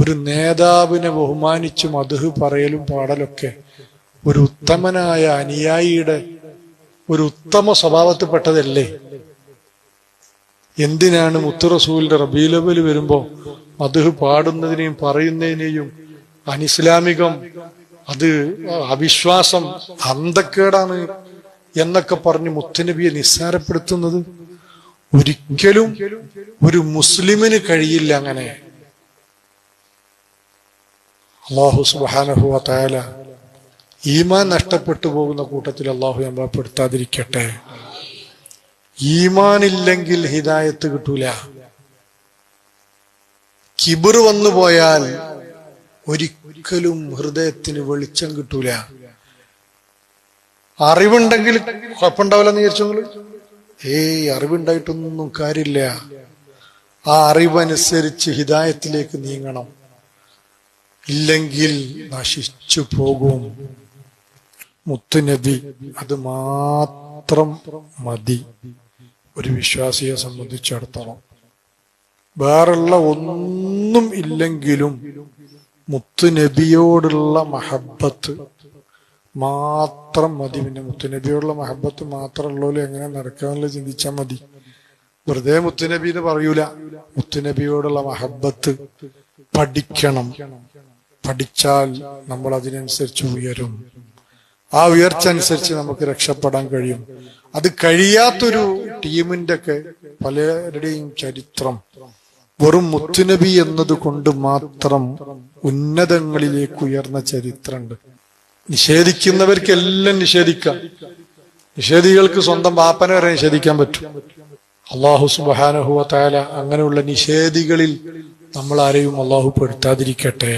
ഒരു നേതാവിനെ ബഹുമാനിച്ച് മദ്ഹ് പറയലും പാടലൊക്കെ ഒരു ഉത്തമനായ അനുയായിയുടെ ഒരു ഉത്തമ സ്വഭാവത്തിൽപ്പെട്ടതല്ലേ? എന്തിനാണ് മുത്ത് റസൂലിന്റെ റബീഉൽ അവ്വൽ വരുമ്പോ മദ്ഹ് പാടുന്നതിനെയും പറയുന്നതിനെയും അനിസ്ലാമികം, അത് അവിശ്വാസം, അന്തക്കേടാണ് എന്നൊക്കെ പറഞ്ഞ് മുത്തുനബിയെ നിസ്സാരപ്പെടുത്തുന്നത്? ഒരിക്കലും ഒരു മുസ്ലിമിന് കഴിയില്ല അങ്ങനെ. അല്ലാഹു സുബ്ഹാനഹു വ തആല ഈമാൻ നഷ്ടപ്പെട്ടു പോകുന്ന കൂട്ടത്തിൽ അല്ലാഹു നമ്മളെ പെടുത്താതിരിക്കട്ടെ. ഈമാനില്ലെങ്കിൽ ഹിദായത്ത് കിട്ടൂല. കിബർ വന്നു പോയാൽ ഒരിക്കലും ഹൃദയത്തിന് വെളിച്ചം കിട്ടൂല. അറിവുണ്ടെങ്കിൽ കുഴപ്പമുണ്ടാവില്ലെന്ന് വിചാരിച്ചോളൂ. അറിവുണ്ടായിട്ടൊന്നും കാര്യമില്ല. ആ അറിവനുസരിച്ച് ഹിദായത്തിലേക്ക് നീങ്ങണം, ഇല്ലെങ്കിൽ നശിച്ചു പോകും. മുത്തുനബി അത് മാത്രം മതി ഒരു വിശ്വാസിയെ സംബന്ധിച്ചിടത്തോളം. വേറുള്ള ഒന്നും ഇല്ലെങ്കിലും മുത്തുനബിയോടുള്ള മഹബത്ത് മാത്രം മതി. പിന്നെ മുത്തുനബിയോടുള്ള മഹബത്ത് മാത്രമുള്ളവര് എങ്ങനെ നടക്കാനുള്ള ചിന്തിച്ചാൽ മതി. വെറുതെ മുത്തുനബി എന്ന് പറയൂല. മുത്തുനബിയോടുള്ള മഹബത്ത് പഠിക്കണം. പഠിച്ചാൽ നമ്മൾ അതിനനുസരിച്ച് ഉയരും. ആ ഉയർച്ച അനുസരിച്ച് നമുക്ക് രക്ഷപ്പെടാൻ കഴിയും. അത് കഴിയാത്തൊരു ടീമിന്റെ ഒക്കെ പലരുടെയും ചരിത്രം വെറും മുത്തുനബി എന്നത് കൊണ്ട് മാത്രം ഉന്നതങ്ങളിലേക്ക് ഉയർന്ന ചരിത്രമുണ്ട്. നിഷേധിക്കുന്നവർക്കെല്ലാം നിഷേധിക്കാം. നിഷേധികൾക്ക് സ്വന്തം ബാപ്പനെ വരെ നിഷേധിക്കാൻ പറ്റും. അല്ലാഹു സുബ്ഹാനഹു വ തആല അങ്ങനെയുള്ള നിഷേധികളിൽ നമ്മൾ ആരെയും അല്ലാഹു പെടുത്താതിരിക്കട്ടെ.